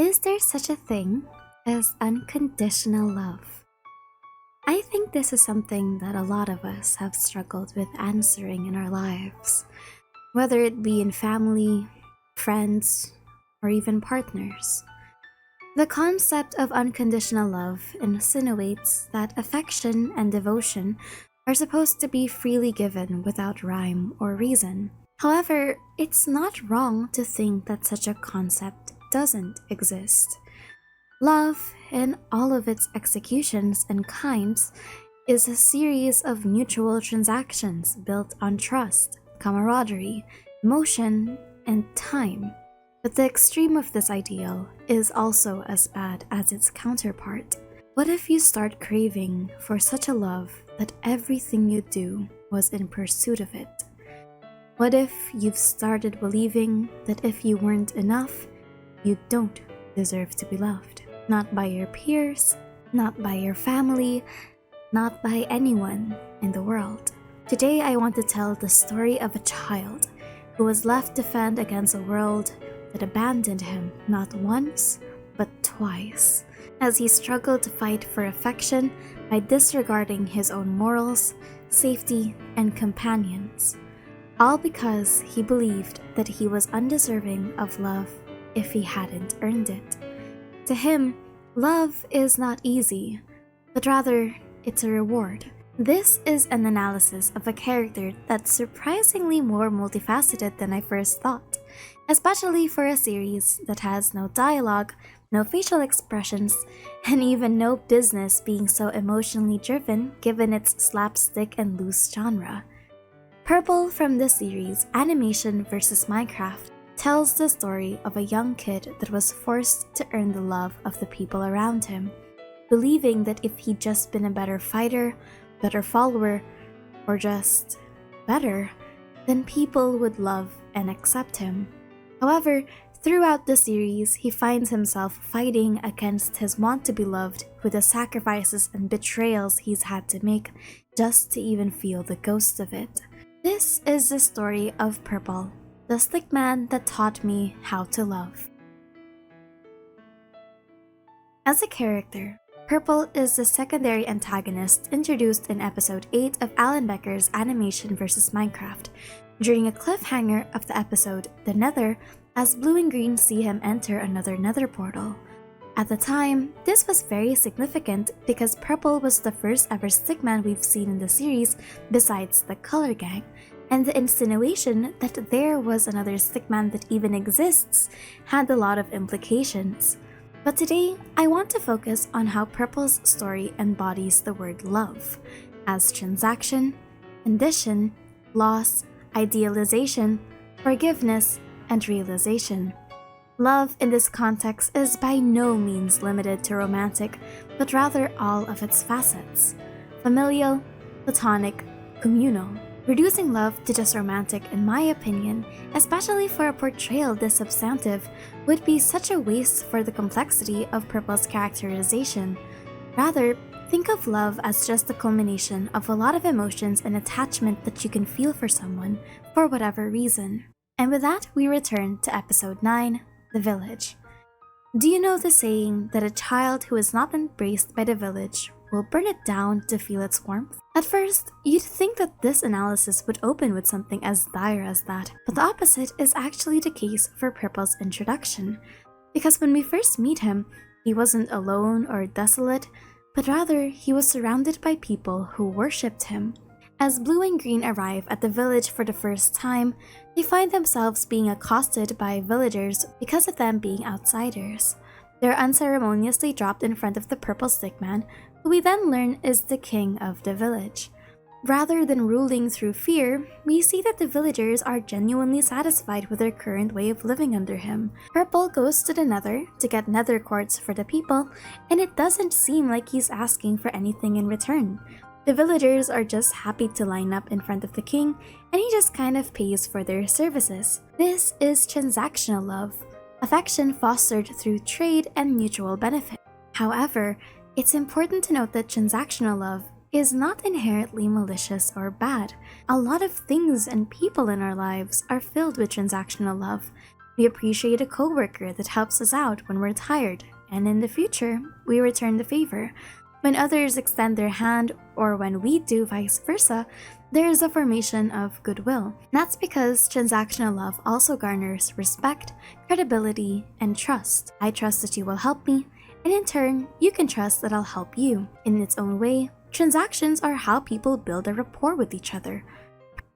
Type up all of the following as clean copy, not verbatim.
Is there such a thing as unconditional love? I think this is something that a lot of us have struggled with answering in our lives, whether it be in family, friends, or even partners. The concept of unconditional love insinuates that affection and devotion are supposed to be freely given without rhyme or reason. However, it's not wrong to think that such a concept doesn't exist. Love, in all of its executions and kinds, is a series of mutual transactions built on trust, camaraderie, emotion, and time. But the extreme of this ideal is also as bad as its counterpart. What if you start craving for such a love that everything you do was in pursuit of it? What if you've started believing that if you weren't enough, you don't deserve to be loved? Not by your peers, not by your family, not by anyone in the world. Today I want to tell the story of a child who was left to fend against a world that abandoned him not once, but twice, as he struggled to fight for affection by disregarding his own morals, safety, and companions, all because he believed that he was undeserving of love if he hadn't earned it. To him, love is not easy, but rather it's a reward. This is an analysis of a character that's surprisingly more multifaceted than I first thought, especially for a series that has no dialogue, no facial expressions, and even no business being so emotionally driven given its slapstick and loose genre. Purple from the series Animation vs Minecraft tells the story of a young kid that was forced to earn the love of the people around him, believing that if he'd just been a better fighter, better follower, or just better, then people would love and accept him. However, throughout the series, he finds himself fighting against his want to be loved with the sacrifices and betrayals he's had to make just to even feel the ghost of it. This is the story of Purple, the stickman that taught me how to love. As a character, Purple is the secondary antagonist introduced in episode 8 of Alan Becker's Animation vs Minecraft, during a cliffhanger of the episode The Nether, as Blue and Green see him enter another Nether portal. At the time, this was very significant because Purple was the first ever stickman we've seen in the series besides the Color Gang, and the insinuation that there was another stickman that even exists had a lot of implications. But today, I want to focus on how Purple's story embodies the word love, as transaction, condition, loss, idealization, forgiveness, and realization. Love in this context is by no means limited to romantic, but rather all of its facets: familial, platonic, communal. Reducing love to just romantic, in my opinion, especially for a portrayal this substantive, would be such a waste for the complexity of Purple's characterization. Rather, think of love as just the culmination of a lot of emotions and attachment that you can feel for someone, for whatever reason. And with that, we return to episode 9, The Village. Do you know the saying that a child who is not embraced by the village will burn it down to feel its warmth? At first, you'd think that this analysis would open with something as dire as that, but the opposite is actually the case for Purple's introduction. Because when we first meet him, he wasn't alone or desolate, but rather he was surrounded by people who worshipped him. As Blue and Green arrive at the village for the first time, they find themselves being accosted by villagers because of them being outsiders. They're unceremoniously dropped in front of the Purple Stickman, who we then learn is the king of the village. Rather than ruling through fear, we see that the villagers are genuinely satisfied with their current way of living under him. Purple goes to the Nether to get nether quartz for the people, and it doesn't seem like he's asking for anything in return. The villagers are just happy to line up in front of the king, and he just kind of pays for their services. This is transactional love, affection fostered through trade and mutual benefit. However, it's important to note that transactional love is not inherently malicious or bad. A lot of things and people in our lives are filled with transactional love, We appreciate a coworker that helps us out when we're tired, and in the future, we return the favor. When others extend their hand or when we do vice versa, there is a formation of goodwill. That's because transactional love also garners respect, credibility, and trust. I trust that you will help me, and in turn, you can trust that I'll help you. In its own way, transactions are how people build a rapport with each other.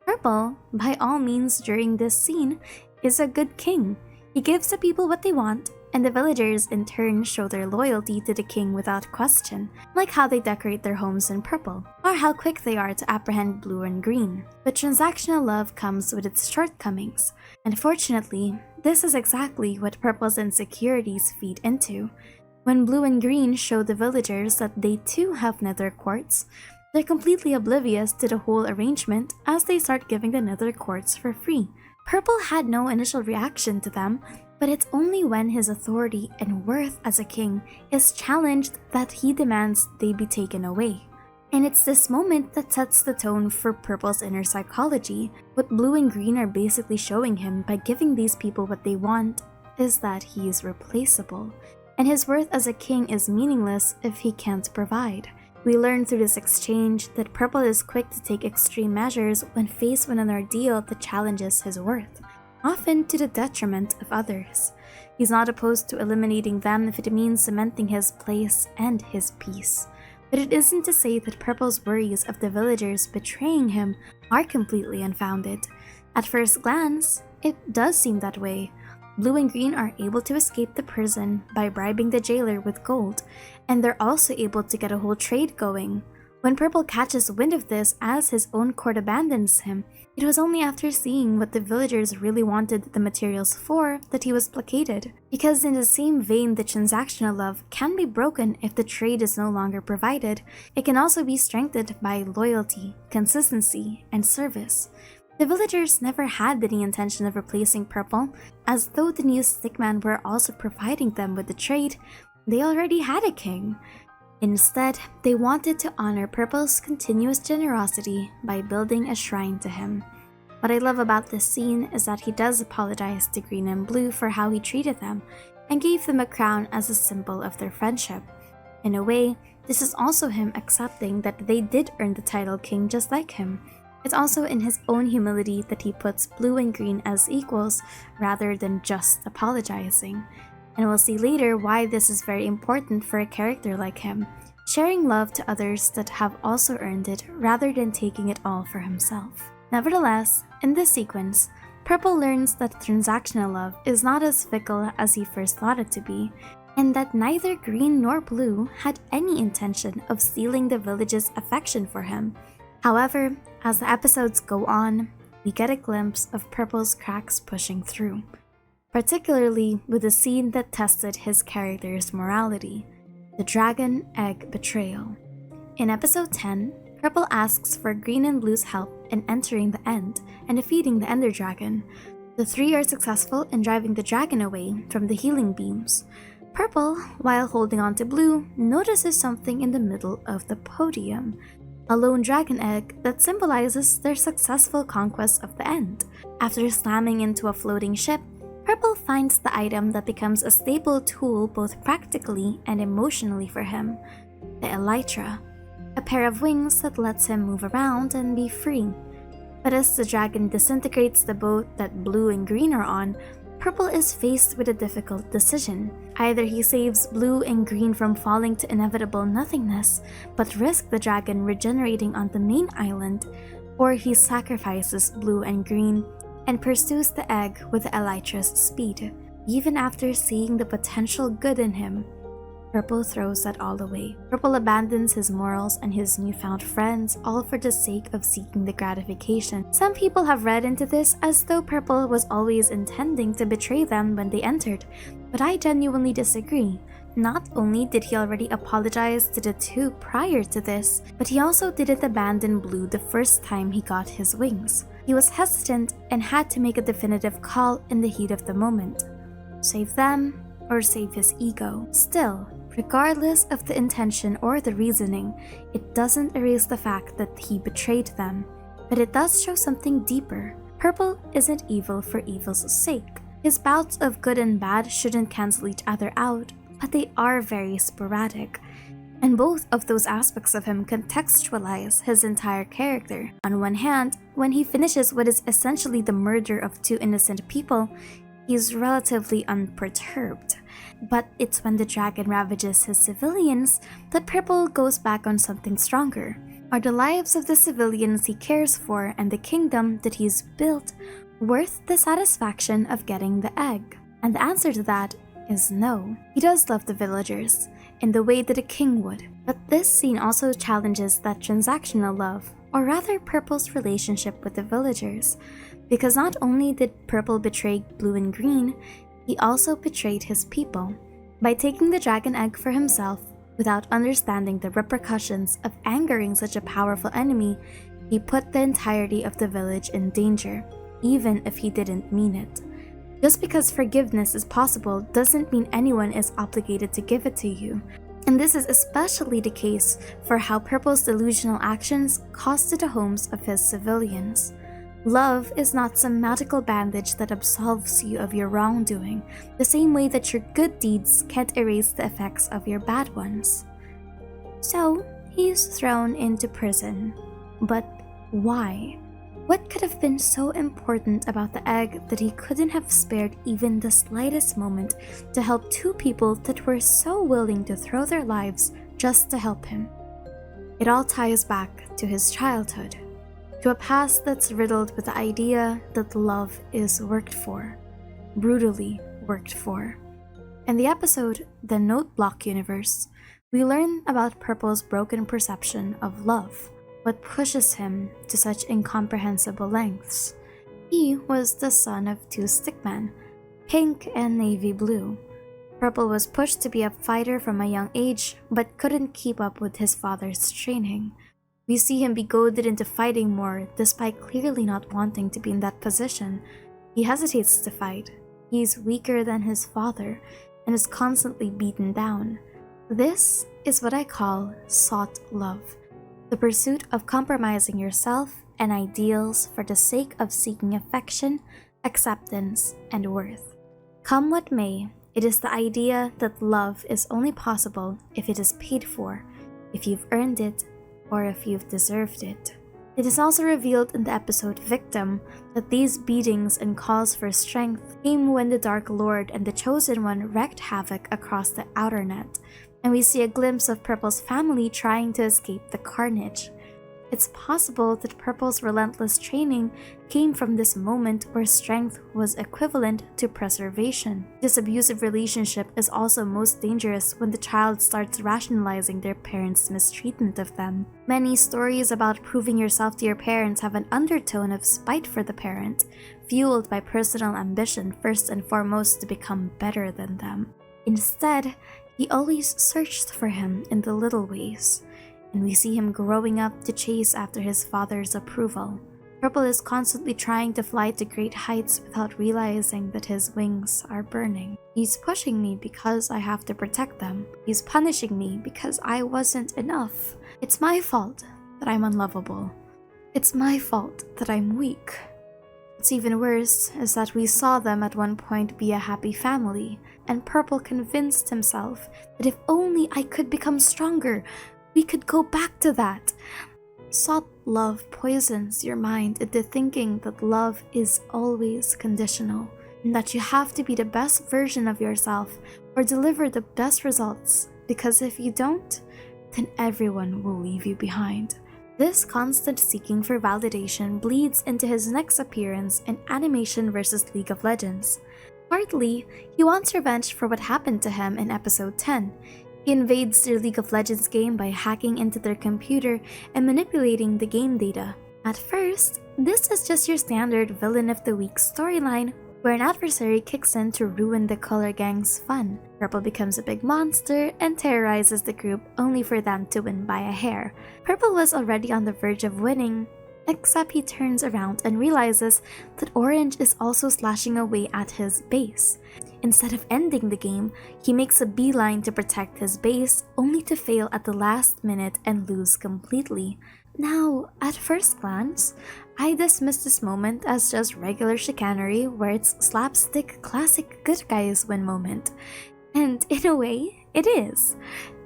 Purple, by all means during this scene, is a good king. He gives the people what they want, and the villagers in turn show their loyalty to the king without question, like how they decorate their homes in purple, or how quick they are to apprehend blue and green. But transactional love comes with its shortcomings. Unfortunately, this is exactly what purple's insecurities feed into. When blue and green show the villagers that they too have nether quartz, they're completely oblivious to the whole arrangement as they start giving the nether quartz for free. Purple had no initial reaction to them, but it's only when his authority and worth as a king is challenged that he demands they be taken away. And it's this moment that sets the tone for Purple's inner psychology. What blue and green are basically showing him by giving these people what they want is that he is replaceable, and his worth as a king is meaningless if he can't provide. We learn through this exchange that Purple is quick to take extreme measures when faced with an ordeal that challenges his worth, often to the detriment of others. He's not opposed to eliminating them if it means cementing his place and his peace. But it isn't to say that Purple's worries of the villagers betraying him are completely unfounded. At first glance, it does seem that way. Blue and green are able to escape the prison by bribing the jailer with gold, and they're also able to get a whole trade going. When Purple catches wind of this as his own court abandons him, it was only after seeing what the villagers really wanted the materials for that he was placated. Because in the same vein that transactional love can be broken if the trade is no longer provided, it can also be strengthened by loyalty, consistency, and service. The villagers never had any intention of replacing Purple, as though the new Stickman were also providing them with the trade. They already had a king. Instead, they wanted to honor Purple's continuous generosity by building a shrine to him. What I love about this scene is that he does apologize to Green and Blue for how he treated them, and gave them a crown as a symbol of their friendship. In a way, this is also him accepting that they did earn the title king just like him. It's also in his own humility that he puts Blue and Green as equals rather than just apologizing. And we'll see later why this is very important for a character like him, sharing love to others that have also earned it rather than taking it all for himself. Nevertheless, in this sequence, Purple learns that transactional love is not as fickle as he first thought it to be, and that neither Green nor Blue had any intention of stealing the village's affection for him. However, as the episodes go on, we get a glimpse of Purple's cracks pushing through, particularly with the scene that tested his character's morality, the Dragon Egg Betrayal. In episode 10, Purple asks for Green and Blue's help in entering the End and defeating the Ender Dragon. The three are successful in driving the dragon away from the healing beams. Purple, while holding on to Blue, notices something in the middle of the podium, a lone dragon egg that symbolizes their successful conquest of the End. After slamming into a floating ship, Purple finds the item that becomes a staple tool both practically and emotionally for him, the elytra, a pair of wings that lets him move around and be free. But as the dragon disintegrates the boat that Blue and Green are on, Purple is faced with a difficult decision. Either he saves Blue and Green from falling to inevitable nothingness, but risk the dragon regenerating on the main island, or he sacrifices Blue and Green and pursues the egg with the elytra's speed. Even after seeing the potential good in him, Purple throws that all away. Purple abandons his morals and his newfound friends, all for the sake of seeking the gratification. Some people have read into this as though Purple was always intending to betray them when they entered, but I genuinely disagree. Not only did he already apologize to the two prior to this, but he also didn't abandon Blue the first time he got his wings. He was hesitant and had to make a definitive call in the heat of the moment. Save them or save his ego. Still, regardless of the intention or the reasoning, it doesn't erase the fact that he betrayed them, but it does show something deeper. Purple isn't evil for evil's sake. His bouts of good and bad shouldn't cancel each other out, but they are very sporadic. And both of those aspects of him contextualize his entire character. On one hand, when he finishes what is essentially the murder of two innocent people, he's relatively unperturbed. But it's when the dragon ravages his civilians that Purple goes back on something stronger. Are the lives of the civilians he cares for and the kingdom that he's built worth the satisfaction of getting the egg? And the answer to that is no. He does love the villagers, in the way that a king would. But this scene also challenges that transactional love, or rather Purple's relationship with the villagers, because not only did Purple betray Blue and Green, he also betrayed his people. By taking the dragon egg for himself, without understanding the repercussions of angering such a powerful enemy, he put the entirety of the village in danger, even if he didn't mean it. Just because forgiveness is possible doesn't mean anyone is obligated to give it to you. And this is especially the case for how Purple's delusional actions costed the homes of his civilians. Love is not some magical bandage that absolves you of your wrongdoing, the same way that your good deeds can't erase the effects of your bad ones. So, he's thrown into prison. But why? What could have been so important about the egg that he couldn't have spared even the slightest moment to help two people that were so willing to throw their lives just to help him? It all ties back to his childhood, to a past that's riddled with the idea that love is worked for, brutally worked for. In the episode The Note Block Universe, we learn about Purple's broken perception of love. What pushes him to such incomprehensible lengths? He was the son of two stickmen, pink and navy blue. Purple was pushed to be a fighter from a young age, but couldn't keep up with his father's training. We see him be goaded into fighting more, despite clearly not wanting to be in that position. He hesitates to fight. He's weaker than his father, and is constantly beaten down. This is what I call sought love. The pursuit of compromising yourself and ideals for the sake of seeking affection, acceptance, and worth. Come what may, it is the idea that love is only possible if it is paid for, if you've earned it, or if you've deserved it. It is also revealed in the episode Victim that these beatings and calls for strength came when the Dark Lord and the Chosen One wreaked havoc across the outer net, and we see a glimpse of Purple's family trying to escape the carnage. It's possible that Purple's relentless training came from this moment where strength was equivalent to preservation. This abusive relationship is also most dangerous when the child starts rationalizing their parents' mistreatment of them. Many stories about proving yourself to your parents have an undertone of spite for the parent, fueled by personal ambition first and foremost to become better than them. Instead, he always searched for him in the little ways, and we see him growing up to chase after his father's approval. Purple is constantly trying to fly to great heights without realizing that his wings are burning. He's pushing me because I have to protect them. He's punishing me because I wasn't enough. It's my fault that I'm unlovable. It's my fault that I'm weak. What's even worse is that we saw them at one point be a happy family, and Purple convinced himself that if only I could become stronger, we could go back to that. Sought love poisons your mind into thinking that love is always conditional, and that you have to be the best version of yourself or deliver the best results, because if you don't, then everyone will leave you behind. This constant seeking for validation bleeds into his next appearance in Animation vs League of Legends. Partly, he wants revenge for what happened to him in episode 10. He invades their League of Legends game by hacking into their computer and manipulating the game data. At first, this is just your standard villain of the week storyline, where an adversary kicks in to ruin the color gang's fun. Purple becomes a big monster and terrorizes the group only for them to win by a hair. Purple was already on the verge of winning, except he turns around and realizes that Orange is also slashing away at his base. Instead of ending the game, he makes a beeline to protect his base, only to fail at the last minute and lose completely. Now, at first glance, I dismiss this moment as just regular chicanery where it's slapstick classic good guys win moment. And in a way, it is.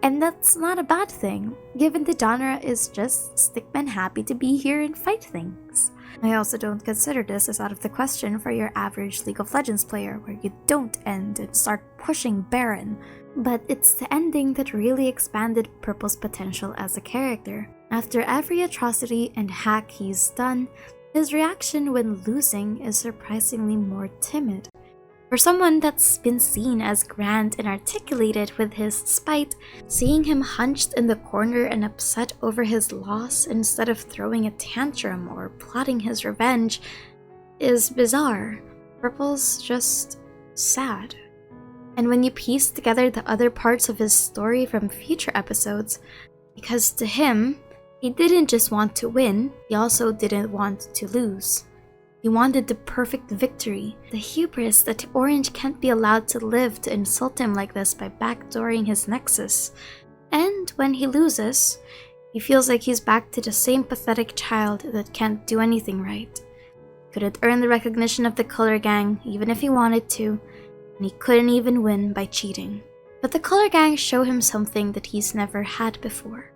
And that's not a bad thing, given the genre is just stickmen happy to be here and fight things. I also don't consider this as out of the question for your average League of Legends player where you don't end and start pushing Baron. But it's the ending that really expanded Purple's potential as a character. After every atrocity and hack he's done, his reaction when losing is surprisingly more timid. For someone that's been seen as grand and articulated with his spite, seeing him hunched in the corner and upset over his loss instead of throwing a tantrum or plotting his revenge is bizarre. Purple's just sad. And when you piece together the other parts of his story from future episodes, because to him, he didn't just want to win, he also didn't want to lose. He wanted the perfect victory, the hubris that Orange can't be allowed to live to insult him like this by backdooring his nexus. And when he loses, he feels like he's back to the same pathetic child that can't do anything right. Couldn't earn the recognition of the Color Gang even if he wanted to, and he couldn't even win by cheating. But the Color Gang show him something that he's never had before.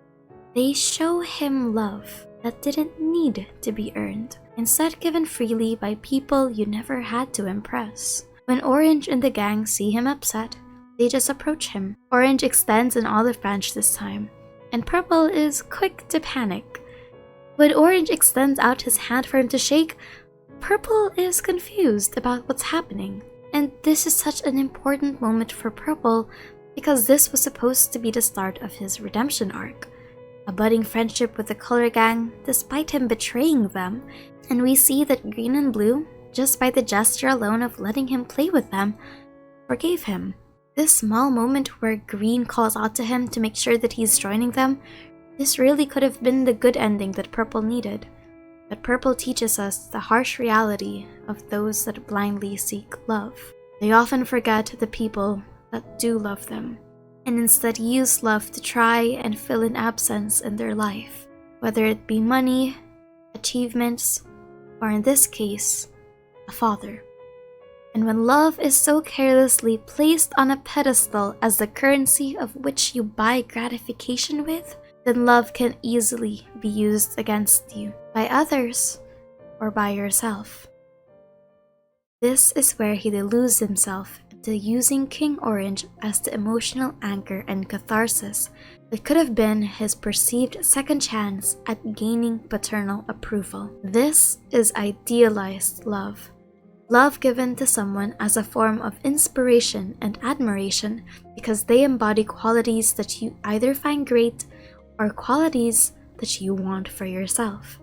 They show him love that didn't need to be earned, instead given freely by people you never had to impress. When Orange and the gang see him upset, they just approach him. Orange extends an olive branch this time, and Purple is quick to panic. When Orange extends out his hand for him to shake, Purple is confused about what's happening. And this is such an important moment for Purple because this was supposed to be the start of his redemption arc. A budding friendship with the Color Gang despite him betraying them, and we see that Green and Blue, just by the gesture alone of letting him play with them, forgave him. This small moment where Green calls out to him to make sure that he's joining them, this really could have been the good ending that Purple needed. But Purple teaches us the harsh reality of those that blindly seek love. They often forget the people that do love them, and instead use love to try and fill an absence in their life, whether it be money, achievements, or in this case, a father. And when love is so carelessly placed on a pedestal as the currency of which you buy gratification with, then love can easily be used against you by others or by yourself. This is where he deludes himself into using King Orange as the emotional anchor and catharsis that could have been his perceived second chance at gaining paternal approval. This is idealized love. Love given to someone as a form of inspiration and admiration because they embody qualities that you either find great or qualities that you want for yourself.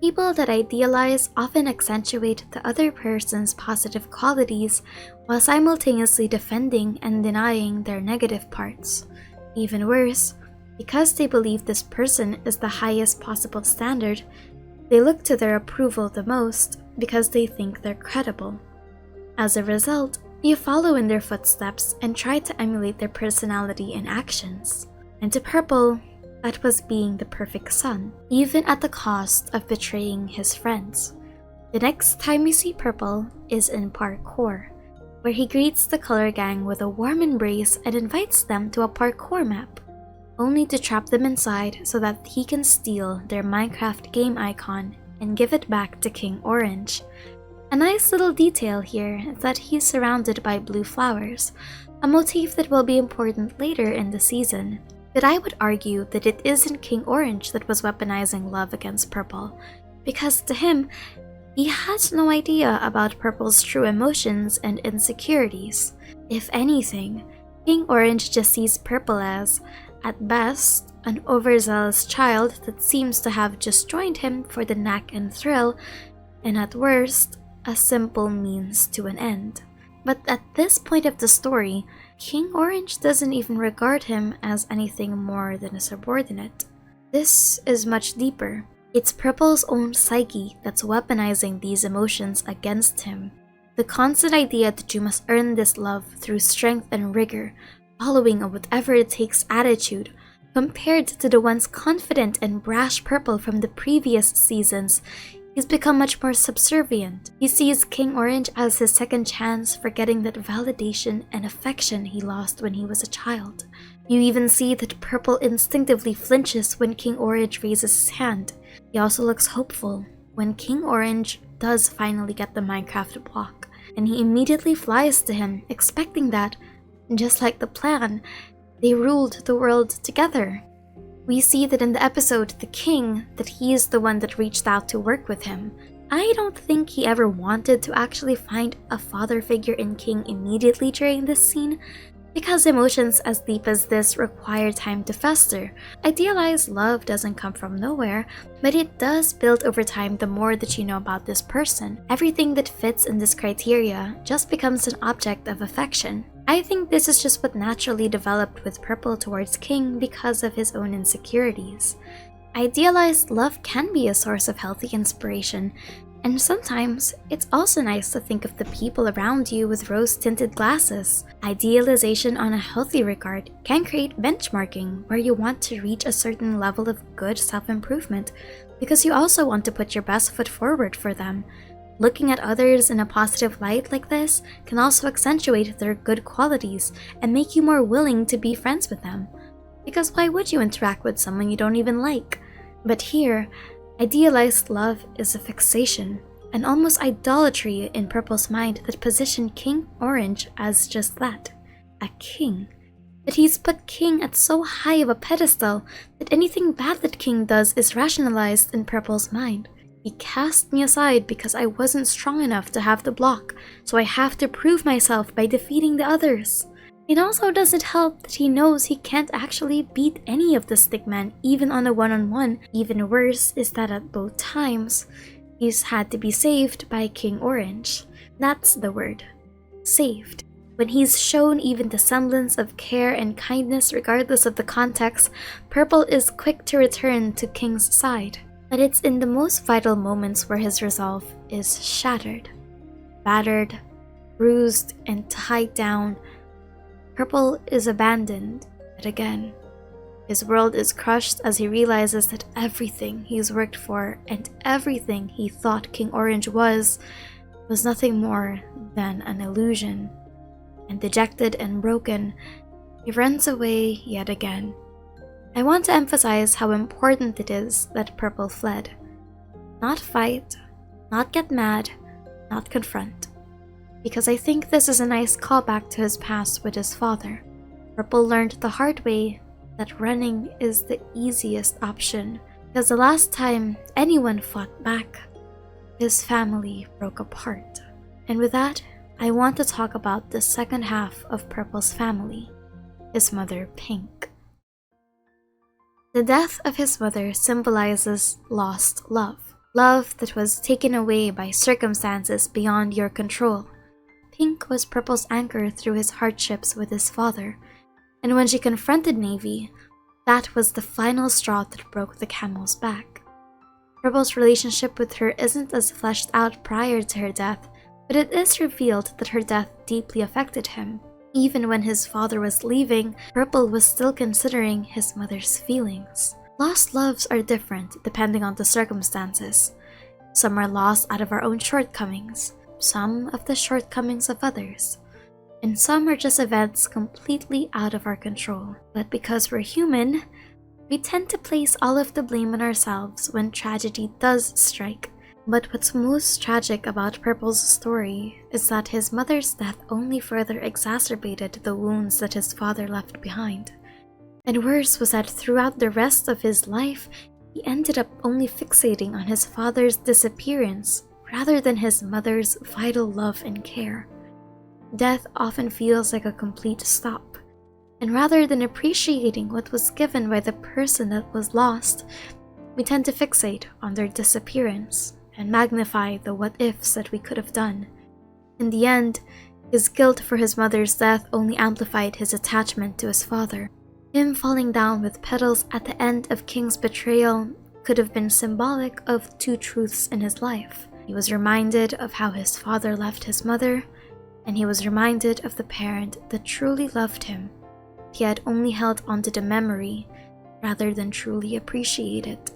People that idealize often accentuate the other person's positive qualities while simultaneously defending and denying their negative parts. Even worse, because they believe this person is the highest possible standard, they look to their approval the most because they think they're credible. As a result, you follow in their footsteps and try to emulate their personality and actions. And to Purple, that was being the perfect son, even at the cost of betraying his friends. The next time we see Purple is in parkour, where he greets the Color Gang with a warm embrace and invites them to a parkour map, only to trap them inside so that he can steal their Minecraft game icon and give it back to King Orange. A nice little detail here is that he's surrounded by blue flowers, a motif that will be important later in the season. But I would argue that it isn't King Orange that was weaponizing love against Purple, because to him, he has no idea about Purple's true emotions and insecurities. If anything, King Orange just sees Purple as, at best, an overzealous child that seems to have just joined him for the knack and thrill, and at worst, a simple means to an end. But at this point of the story, King Orange doesn't even regard him as anything more than a subordinate. This is much deeper. It's Purple's own psyche that's weaponizing these emotions against him. The constant idea that you must earn this love through strength and rigor, following a whatever it takes attitude, compared to the once confident and brash Purple from the previous seasons, He's become much more subservient. He sees King Orange as his second chance for getting that validation and affection he lost when he was a child. You even see that Purple instinctively flinches when King Orange raises his hand. He also looks hopeful when King Orange does finally get the Minecraft block, and he immediately flies to him, expecting that, just like the plan, they ruled the world together. We see that in the episode The King, that he is the one that reached out to work with him. I don't think he ever wanted to actually find a father figure in King immediately during this scene, because emotions as deep as this require time to fester. Idealized love doesn't come from nowhere, but it does build over time the more that you know about this person. Everything that fits in this criteria just becomes an object of affection. I think this is just what naturally developed with Purple towards King because of his own insecurities. Idealized love can be a source of healthy inspiration, and sometimes it's also nice to think of the people around you with rose-tinted glasses. Idealization on a healthy regard can create benchmarking where you want to reach a certain level of good self-improvement because you also want to put your best foot forward for them. Looking at others in a positive light like this can also accentuate their good qualities and make you more willing to be friends with them. Because why would you interact with someone you don't even like? But here, idealized love is a fixation, an almost idolatry in Purple's mind that positioned King Orange as just that, a king. That he's put King at so high of a pedestal that anything bad that King does is rationalized in Purple's mind. He cast me aside because I wasn't strong enough to have the block, so I have to prove myself by defeating the others. It also doesn't help that he knows he can't actually beat any of the Stickman even on a one-on-one. Even worse is that at both times, he's had to be saved by King Orange. That's the word. Saved. When he's shown even the semblance of care and kindness regardless of the context, Purple is quick to return to King's side. But it's in the most vital moments where his resolve is shattered, battered, bruised, and tied down. Purple is abandoned yet again. His world is crushed as he realizes that everything he's worked for and everything he thought King Orange was nothing more than an illusion. And dejected and broken, he runs away yet again. I want to emphasize how important it is that Purple fled. Not fight, not get mad, not confront. Because I think this is a nice callback to his past with his father. Purple learned the hard way that running is the easiest option, because the last time anyone fought back, his family broke apart. And with that, I want to talk about the second half of Purple's family, his mother Pink. The death of his mother symbolizes lost love, love that was taken away by circumstances beyond your control. Pink was Purple's anchor through his hardships with his father, and when she confronted Navy, that was the final straw that broke the camel's back. Purple's relationship with her isn't as fleshed out prior to her death, but it is revealed that her death deeply affected him. Even when his father was leaving, Purple was still considering his mother's feelings. Lost loves are different depending on the circumstances. Some are lost out of our own shortcomings, some of the shortcomings of others, and some are just events completely out of our control. But because we're human, we tend to place all of the blame on ourselves when tragedy does strike. But what's most tragic about Purple's story is that his mother's death only further exacerbated the wounds that his father left behind. And worse was that throughout the rest of his life, he ended up only fixating on his father's disappearance rather than his mother's vital love and care. Death often feels like a complete stop, and rather than appreciating what was given by the person that was lost, we tend to fixate on their disappearance and magnify the what-ifs that we could have done. In the end, his guilt for his mother's death only amplified his attachment to his father. Him falling down with petals at the end of King's betrayal could have been symbolic of two truths in his life. He was reminded of how his father left his mother, and he was reminded of the parent that truly loved him. He had only held onto the memory rather than truly appreciate it.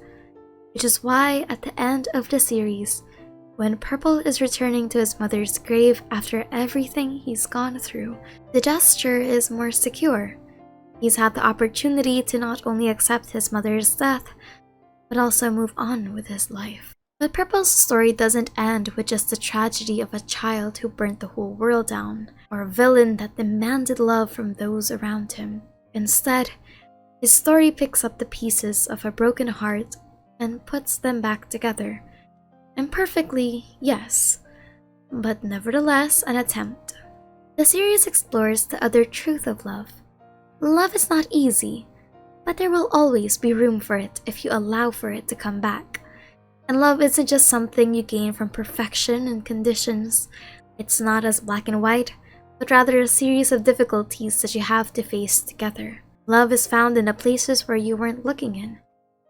which is why at the end of the series, when Purple is returning to his mother's grave after everything he's gone through, the gesture is more secure. He's had the opportunity to not only accept his mother's death, but also move on with his life. But Purple's story doesn't end with just the tragedy of a child who burnt the whole world down, or a villain that demanded love from those around him. Instead, his story picks up the pieces of a broken heart and puts them back together. Imperfectly, yes, but nevertheless an attempt. The series explores the other truth of love. Love is not easy, but there will always be room for it if you allow for it to come back. And love isn't just something you gain from perfection and conditions. It's not as black and white, but rather a series of difficulties that you have to face together. Love is found in the places where you weren't looking in,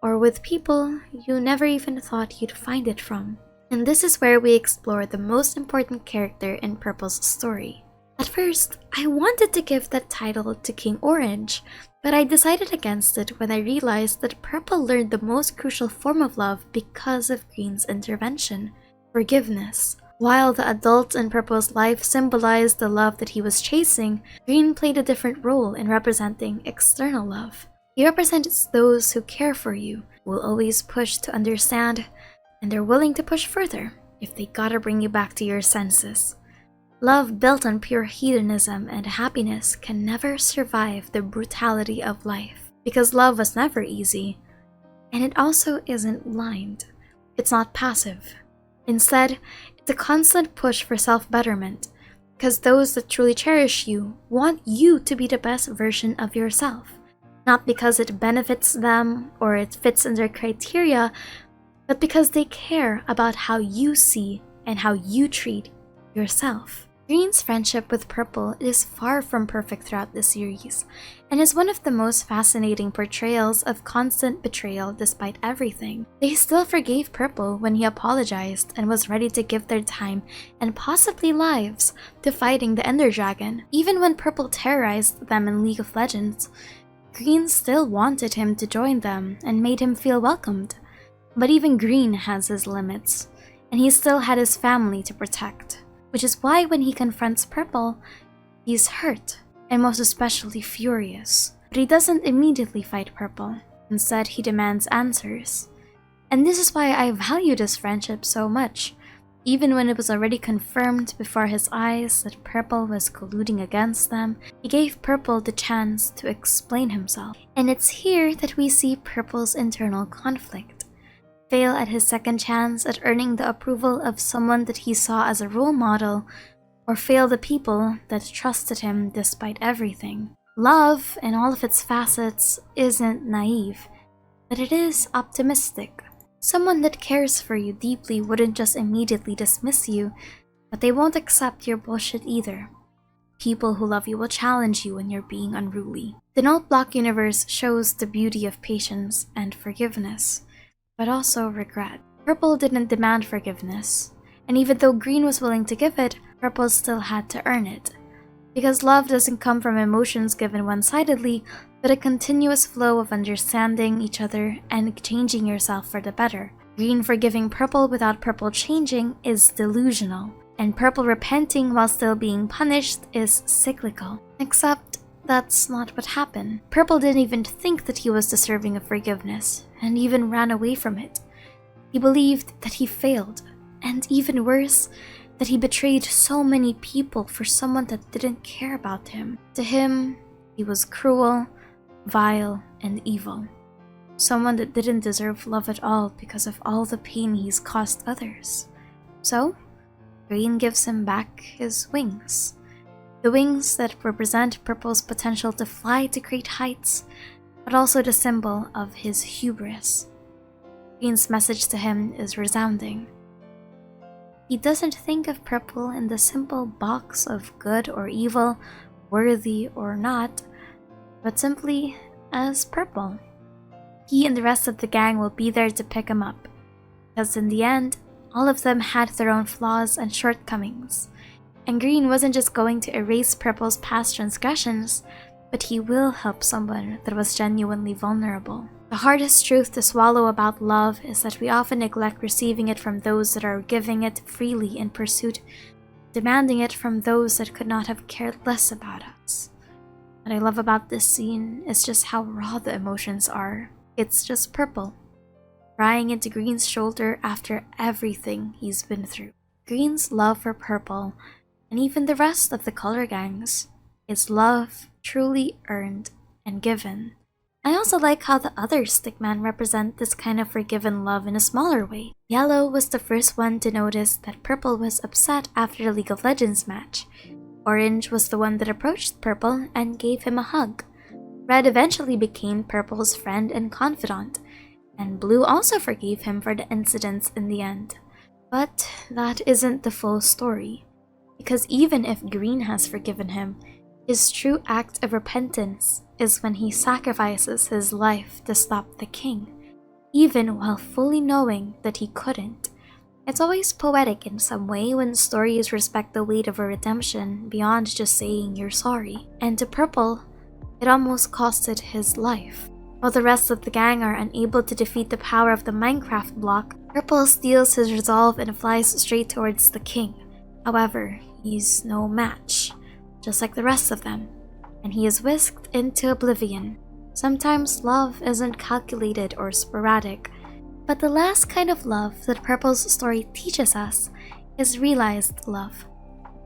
or with people you never even thought you'd find it from. And this is where we explore the most important character in Purple's story. At first, I wanted to give that title to King Orange, but I decided against it when I realized that Purple learned the most crucial form of love because of Green's intervention: forgiveness. While the adult in Purple's life symbolized the love that he was chasing, Green played a different role in representing external love. He represents those who care for you, who will always push to understand, and they're willing to push further if they gotta bring you back to your senses. Love built on pure hedonism and happiness can never survive the brutality of life, because love was never easy, and it also isn't blind. It's not passive. Instead, it's a constant push for self-betterment, because those that truly cherish you want you to be the best version of yourself, not because it benefits them or it fits in their criteria, but because they care about how you see and how you treat yourself. Green's friendship with Purple is far from perfect throughout the series, and is one of the most fascinating portrayals of constant betrayal despite everything. They still forgave Purple when he apologized and was ready to give their time and possibly lives to fighting the Ender Dragon. Even when Purple terrorized them in League of Legends, Green still wanted him to join them and made him feel welcomed. But even Green has his limits, and he still had his family to protect. Which is why when he confronts Purple, he's hurt, and most especially furious. But he doesn't immediately fight Purple. Instead, he demands answers. And this is why I value this friendship so much. Even when it was already confirmed before his eyes that Purple was colluding against them, he gave Purple the chance to explain himself. And it's here that we see Purple's internal conflict. Fail at his second chance at earning the approval of someone that he saw as a role model, or fail the people that trusted him despite everything. Love, in all of its facets, isn't naive, but it is optimistic. Someone that cares for you deeply wouldn't just immediately dismiss you, but they won't accept your bullshit either. People who love you will challenge you when you're being unruly. The Note Block universe shows the beauty of patience and forgiveness, but also regret. Purple didn't demand forgiveness, and even though Green was willing to give it, Purple still had to earn it. Because love doesn't come from emotions given one-sidedly, but a continuous flow of understanding each other and changing yourself for the better. Green forgiving Purple without Purple changing is delusional, and Purple repenting while still being punished is cyclical. Except that's not what happened. Purple didn't even think that he was deserving of forgiveness, and even ran away from it. He believed that he failed, and even worse, that he betrayed so many people for someone that didn't care about him. To him, he was cruel, vile, and evil. Someone that didn't deserve love at all because of all the pain he's caused others. So, Green gives him back his wings. The wings that represent Purple's potential to fly to great heights, but also the symbol of his hubris. Green's message to him is resounding. He doesn't think of Purple in the simple box of good or evil, worthy or not, but simply as Purple. He and the rest of the gang will be there to pick him up, because in the end, all of them had their own flaws and shortcomings. And Green wasn't just going to erase Purple's past transgressions, but he will help someone that was genuinely vulnerable. The hardest truth to swallow about love is that we often neglect receiving it from those that are giving it freely in pursuit, demanding it from those that could not have cared less about us. What I love about this scene is just how raw the emotions are. It's just Purple, crying into Green's shoulder after everything he's been through. Green's love for Purple, and even the rest of the color gangs, is love truly earned and given. I also like how the other Stickman represent this kind of forgiven love in a smaller way. Yellow was the first one to notice that Purple was upset after the League of Legends match. Orange was the one that approached Purple and gave him a hug. Red eventually became Purple's friend and confidant, and Blue also forgave him for the incidents in the end. But that isn't the full story, because even if Green has forgiven him, his true act of repentance is when he sacrifices his life to stop the king, even while fully knowing that he couldn't. It's always poetic in some way when stories respect the weight of a redemption beyond just saying you're sorry. And to Purple, it almost costed his life. While the rest of the gang are unable to defeat the power of the Minecraft block, Purple steals his resolve and flies straight towards the king. However, he's no match, just like the rest of them, and he is whisked into oblivion. Sometimes love isn't calculated or sporadic, but the last kind of love that Purple's story teaches us is realized love.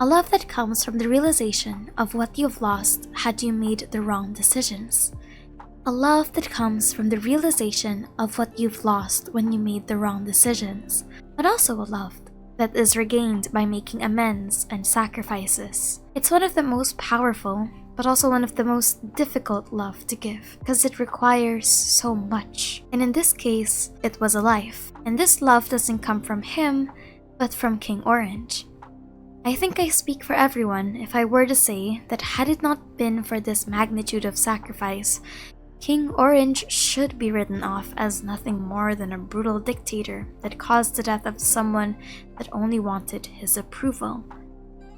A love that comes from the realization of what you've lost had you made the wrong decisions. A love that comes from the realization of what you've lost when you made the wrong decisions, but also a love that is regained by making amends and sacrifices. It's one of the most powerful, but also one of the most difficult love to give, because it requires so much. And in this case, it was a life. And this love doesn't come from him, but from King Orange. I think I speak for everyone if I were to say that had it not been for this magnitude of sacrifice, King Orange should be written off as nothing more than a brutal dictator that caused the death of someone that only wanted his approval.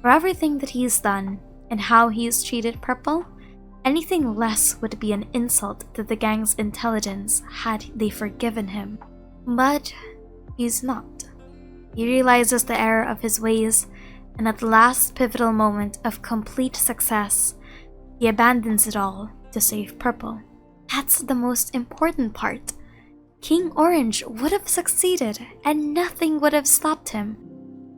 For everything that he's done and how he's treated Purple, anything less would be an insult to the gang's intelligence had they forgiven him. But he's not. He realizes the error of his ways, and at the last pivotal moment of complete success, he abandons it all to save Purple. That's the most important part. King Orange would have succeeded, and nothing would have stopped him.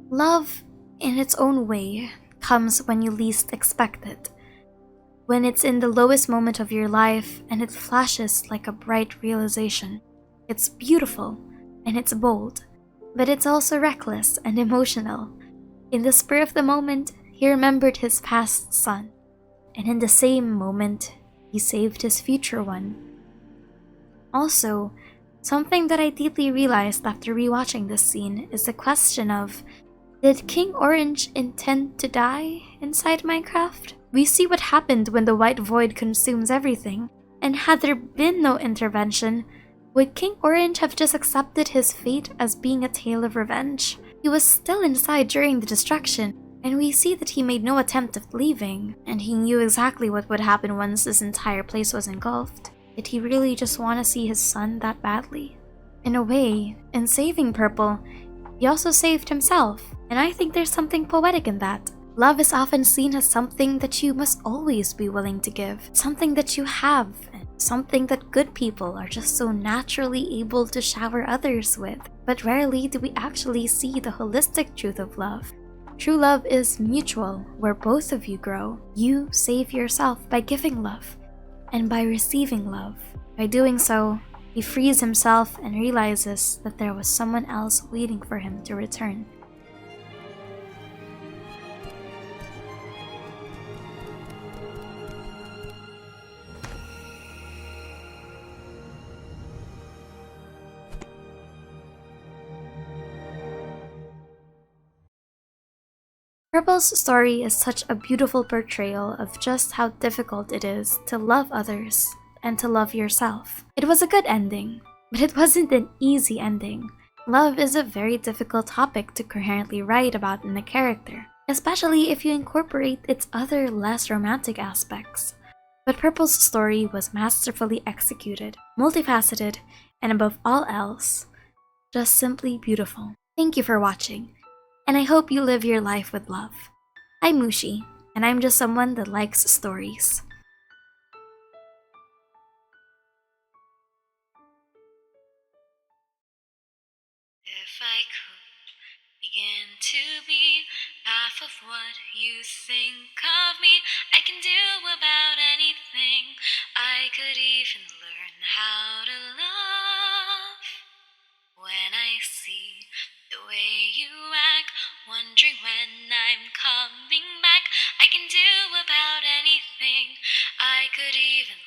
Love, in its own way, comes when you least expect it. When it's in the lowest moment of your life and it flashes like a bright realization. It's beautiful and it's bold, but it's also reckless and emotional. In the spur of the moment, he remembered his past son, and in the same moment, he saved his future one. Also, something that I deeply realized after rewatching this scene is the question of, did King Orange intend to die inside Minecraft? We see what happened when the white void consumes everything, and had there been no intervention, would King Orange have just accepted his fate as being a tale of revenge? He was still inside during the destruction, and we see that he made no attempt at leaving, and he knew exactly what would happen once this entire place was engulfed. Did he really just want to see his son that badly? In a way, in saving Purple, he also saved himself, and I think there's something poetic in that. Love is often seen as something that you must always be willing to give, something that you have, and something that good people are just so naturally able to shower others with. But rarely do we actually see the holistic truth of love. True love is mutual, where both of you grow. You save yourself by giving love, and by receiving love. By doing so, he frees himself and realizes that there was someone else waiting for him to return. Purple's story is such a beautiful portrayal of just how difficult it is to love others and to love yourself. It was a good ending, but it wasn't an easy ending. Love is a very difficult topic to coherently write about in a character, especially if you incorporate its other less romantic aspects. But Purple's story was masterfully executed, multifaceted, and above all else, just simply beautiful. Thank you for watching, and I hope you live your life with love. I'm Mushi, and I'm just someone that likes stories. If I could begin to be half of what you think of me, I can do about anything. I could even learn how to love. When I see the way you act, wondering when I'm coming back, I can do about anything. I could even